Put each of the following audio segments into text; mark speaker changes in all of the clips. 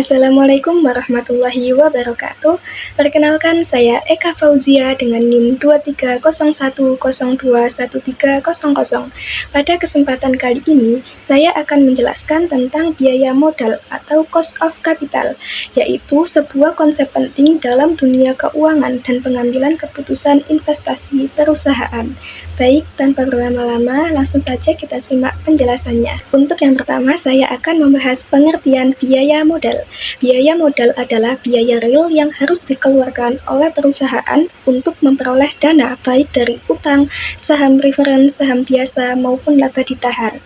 Speaker 1: Assalamualaikum warahmatullahi wabarakatuh. Perkenalkan, saya Eka Fauzia dengan NIM 2301021300. Pada kesempatan kali ini, saya akan menjelaskan tentang biaya modal atau cost of capital, yaitu sebuah konsep penting dalam dunia keuangan dan pengambilan keputusan investasi perusahaan. Baik, tanpa berlama-lama, langsung saja kita simak penjelasannya. Untuk yang pertama, saya akan membahas pengertian biaya modal. Biaya modal adalah biaya real yang harus dikeluarkan oleh perusahaan untuk memperoleh dana baik dari utang, saham preferen, saham biasa, maupun laba ditahan.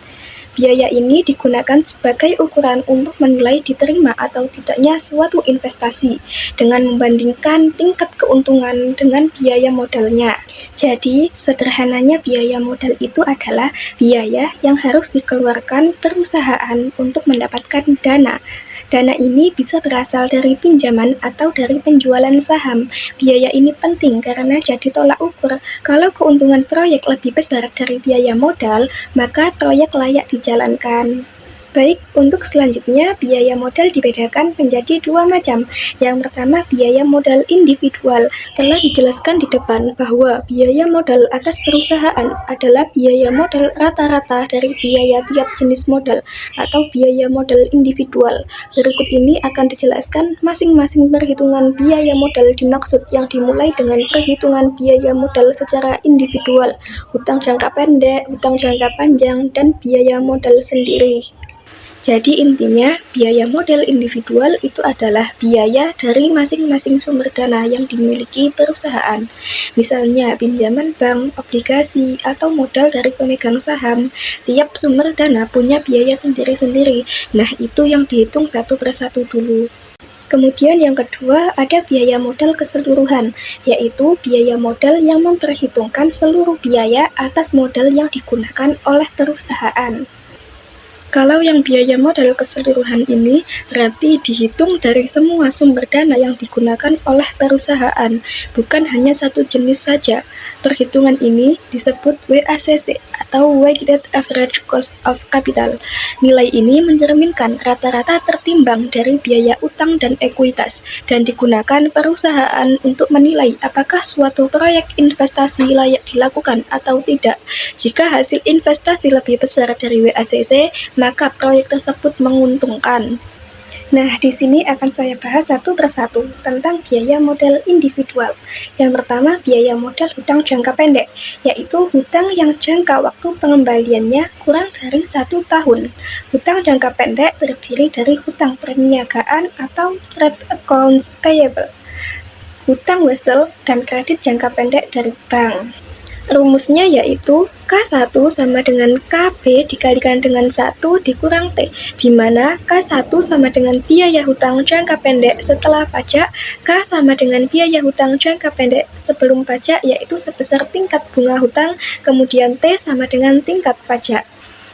Speaker 1: Biaya ini digunakan sebagai ukuran untuk menilai diterima atau tidaknya suatu investasi dengan membandingkan tingkat keuntungan dengan biaya modalnya. Jadi, sederhananya biaya modal itu adalah biaya yang harus dikeluarkan perusahaan untuk mendapatkan dana. Dana ini bisa berasal dari pinjaman atau dari penjualan saham. Biaya ini penting karena jadi tolak ukur. Kalau keuntungan proyek lebih besar dari biaya modal, maka proyek layak dijalankan. Baik, untuk selanjutnya biaya modal dibedakan menjadi dua macam. Yang pertama, biaya modal individual. Telah dijelaskan di depan bahwa biaya modal atas perusahaan adalah biaya modal rata-rata dari biaya tiap jenis modal atau biaya modal individual. Berikut ini akan dijelaskan masing-masing perhitungan biaya modal dimaksud yang dimulai dengan perhitungan biaya modal secara individual, hutang jangka pendek, hutang jangka panjang, dan biaya modal sendiri. Jadi intinya, biaya modal individual itu adalah biaya dari masing-masing sumber dana yang dimiliki perusahaan. Misalnya pinjaman bank, obligasi, atau modal dari pemegang saham. Tiap sumber dana punya biaya sendiri-sendiri. Nah, itu yang dihitung satu persatu dulu. Kemudian yang kedua, ada biaya modal keseluruhan, yaitu biaya modal yang memperhitungkan seluruh biaya atas modal yang digunakan oleh perusahaan. Kalau yang biaya modal keseluruhan ini berarti dihitung dari semua sumber dana yang digunakan oleh perusahaan, bukan hanya satu jenis saja. Perhitungan ini disebut WACC atau Weighted Average Cost of Capital. Nilai ini mencerminkan rata-rata tertimbang dari biaya utang dan ekuitas dan digunakan perusahaan untuk menilai apakah suatu proyek investasi layak dilakukan atau tidak. Jika hasil investasi lebih besar dari WACC, maka proyek tersebut menguntungkan. Nah, di sini akan saya bahas satu persatu tentang biaya modal individual. Yang pertama, biaya modal hutang jangka pendek, yaitu hutang yang jangka waktu pengembaliannya kurang dari 1 tahun. Hutang jangka pendek terdiri dari hutang perniagaan atau trade accounts payable, hutang wesel, dan kredit jangka pendek dari bank. Rumusnya yaitu K1 sama dengan KB dikalikan dengan 1 dikurang T, di mana K1 sama dengan biaya hutang jangka pendek setelah pajak, K sama dengan biaya hutang jangka pendek sebelum pajak yaitu sebesar tingkat bunga hutang, kemudian T sama dengan tingkat pajak.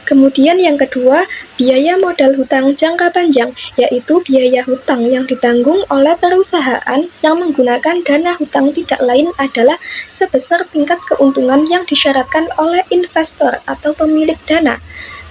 Speaker 1: Kemudian yang kedua, biaya modal hutang jangka panjang, yaitu biaya hutang yang ditanggung oleh perusahaan yang menggunakan dana hutang tidak lain adalah sebesar tingkat keuntungan yang disyaratkan oleh investor atau pemilik dana.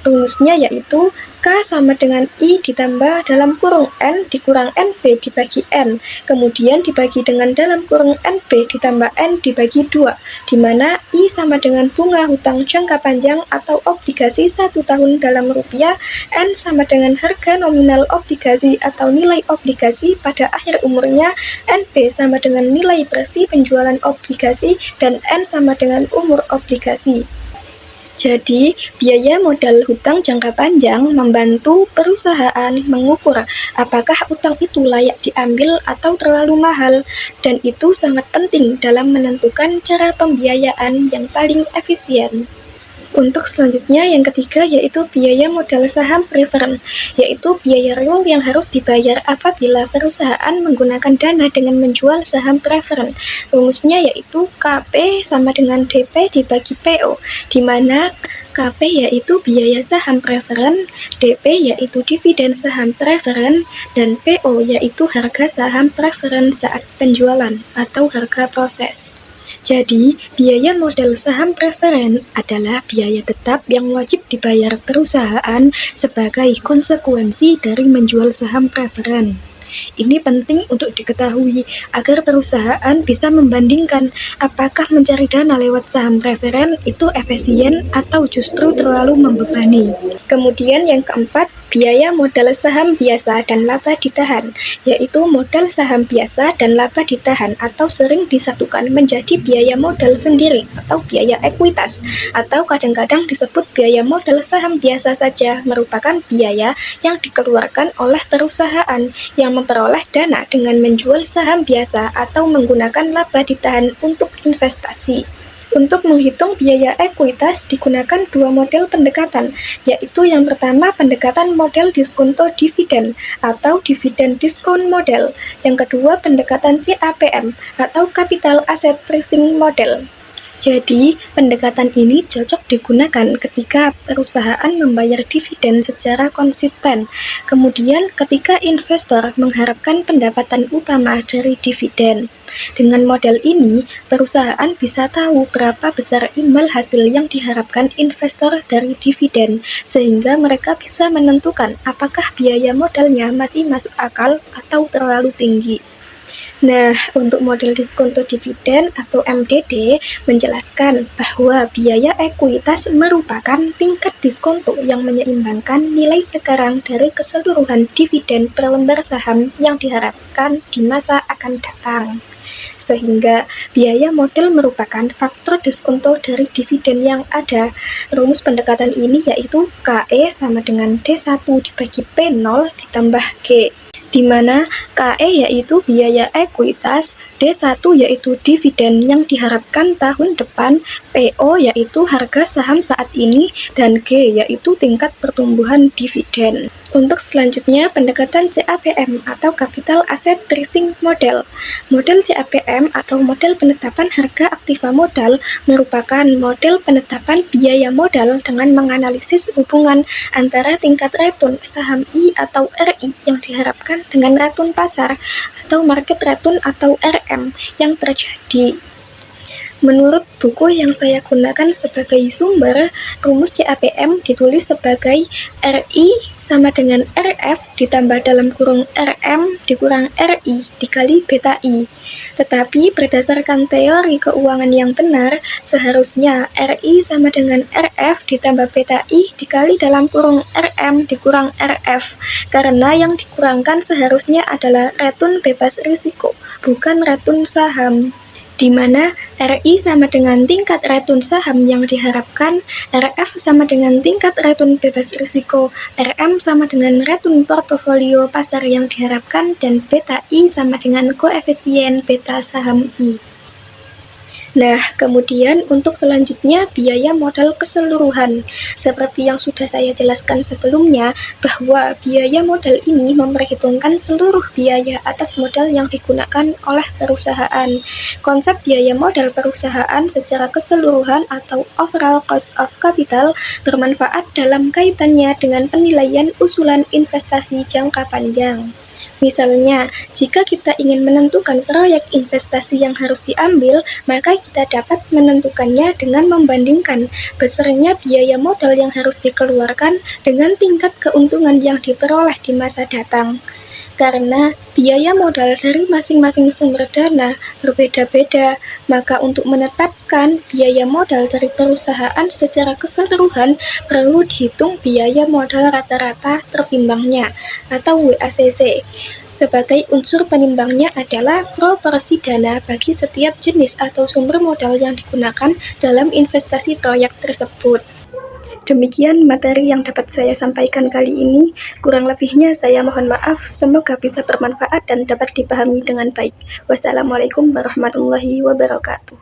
Speaker 1: Rumusnya yaitu K sama dengan I ditambah dalam kurung N dikurang NB dibagi N, kemudian dibagi dengan dalam kurung NB ditambah N dibagi 2, di mana I sama dengan bunga hutang jangka panjang atau obligasi 1 tahun dalam rupiah, N sama dengan harga nominal obligasi atau nilai obligasi pada akhir umurnya, NB sama dengan nilai bersih penjualan obligasi, dan N sama dengan umur obligasi. Jadi, biaya modal hutang jangka panjang membantu perusahaan mengukur apakah utang itu layak diambil atau terlalu mahal, dan itu sangat penting dalam menentukan cara pembiayaan yang paling efisien. Untuk selanjutnya yang ketiga yaitu biaya modal saham preferen, yaitu biaya real yang harus dibayar apabila perusahaan menggunakan dana dengan menjual saham preferen. Rumusnya yaitu KP sama dengan DP dibagi PO, di mana KP yaitu biaya saham preferen, DP yaitu dividen saham preferen, dan PO yaitu harga saham preferen saat penjualan atau harga proses. Jadi, biaya modal saham preferen adalah biaya tetap yang wajib dibayar perusahaan sebagai konsekuensi dari menjual saham preferen. Ini penting untuk diketahui agar perusahaan bisa membandingkan apakah mencari dana lewat saham preferen itu efisien atau justru terlalu membebani. Kemudian yang keempat, biaya modal saham biasa dan laba ditahan, yaitu modal saham biasa dan laba ditahan atau sering disatukan menjadi biaya modal sendiri atau biaya ekuitas, atau kadang-kadang disebut biaya modal saham biasa saja, merupakan biaya yang dikeluarkan oleh perusahaan yang memperoleh dana dengan menjual saham biasa atau menggunakan laba ditahan untuk investasi. Untuk menghitung biaya ekuitas digunakan dua model pendekatan, yaitu yang pertama pendekatan model diskonto dividen atau dividen discount model, yang kedua pendekatan CAPM atau capital asset pricing model. Jadi, pendekatan ini cocok digunakan ketika perusahaan membayar dividen secara konsisten. Kemudian, ketika investor mengharapkan pendapatan utama dari dividen. Dengan model ini, perusahaan bisa tahu berapa besar imbal hasil yang diharapkan investor dari dividen, sehingga mereka bisa menentukan apakah biaya modalnya masih masuk akal atau terlalu tinggi. Nah, untuk model diskonto dividen atau MDD menjelaskan bahwa biaya ekuitas merupakan tingkat diskonto yang menyeimbangkan nilai sekarang dari keseluruhan dividen per lembar saham yang diharapkan di masa akan datang. Sehingga biaya modal merupakan faktor diskonto dari dividen yang ada. Rumus pendekatan ini yaitu KE sama dengan D1 dibagi P0 ditambah G, di mana KE yaitu biaya ekuitas, D1 yaitu dividen yang diharapkan tahun depan, PO yaitu harga saham saat ini, dan G yaitu tingkat pertumbuhan dividen. Untuk selanjutnya, pendekatan CAPM atau Capital Asset Pricing Model. Model CAPM atau model penetapan harga aktiva modal merupakan model penetapan biaya modal dengan menganalisis hubungan antara tingkat return saham I atau RI yang diharapkan dengan return pasar atau market return atau RM yang terjadi. Menurut buku yang saya gunakan sebagai sumber, rumus CAPM ditulis sebagai RI sama dengan RF ditambah dalam kurung RM dikurang RI dikali beta I. Tetapi berdasarkan teori keuangan yang benar, seharusnya RI sama dengan RF ditambah beta I dikali dalam kurung RM dikurang RF, karena yang dikurangkan seharusnya adalah return bebas risiko, bukan return saham, di mana RI sama dengan tingkat return saham yang diharapkan, RF sama dengan tingkat return bebas risiko, RM sama dengan return portofolio pasar yang diharapkan, dan beta I sama dengan koefisien beta saham I. Nah, kemudian untuk selanjutnya biaya modal keseluruhan. Seperti yang sudah saya jelaskan sebelumnya, bahwa biaya modal ini memperhitungkan seluruh biaya atas modal yang digunakan oleh perusahaan. Konsep biaya modal perusahaan secara keseluruhan atau overall cost of capital bermanfaat dalam kaitannya dengan penilaian usulan investasi jangka panjang. Misalnya, jika kita ingin menentukan proyek investasi yang harus diambil, maka kita dapat menentukannya dengan membandingkan besarnya biaya modal yang harus dikeluarkan dengan tingkat keuntungan yang diperoleh di masa datang. Karena biaya modal dari masing-masing sumber dana berbeda-beda, maka untuk menetapkan biaya modal dari perusahaan secara keseluruhan perlu dihitung biaya modal rata-rata tertimbangnya atau WACC. Sebagai unsur penimbangnya adalah proporsi dana bagi setiap jenis atau sumber modal yang digunakan dalam investasi proyek tersebut. Demikian materi yang dapat saya sampaikan kali ini. Kurang lebihnya saya mohon maaf. Semoga bisa bermanfaat dan dapat dipahami dengan baik. Wassalamualaikum warahmatullahi wabarakatuh.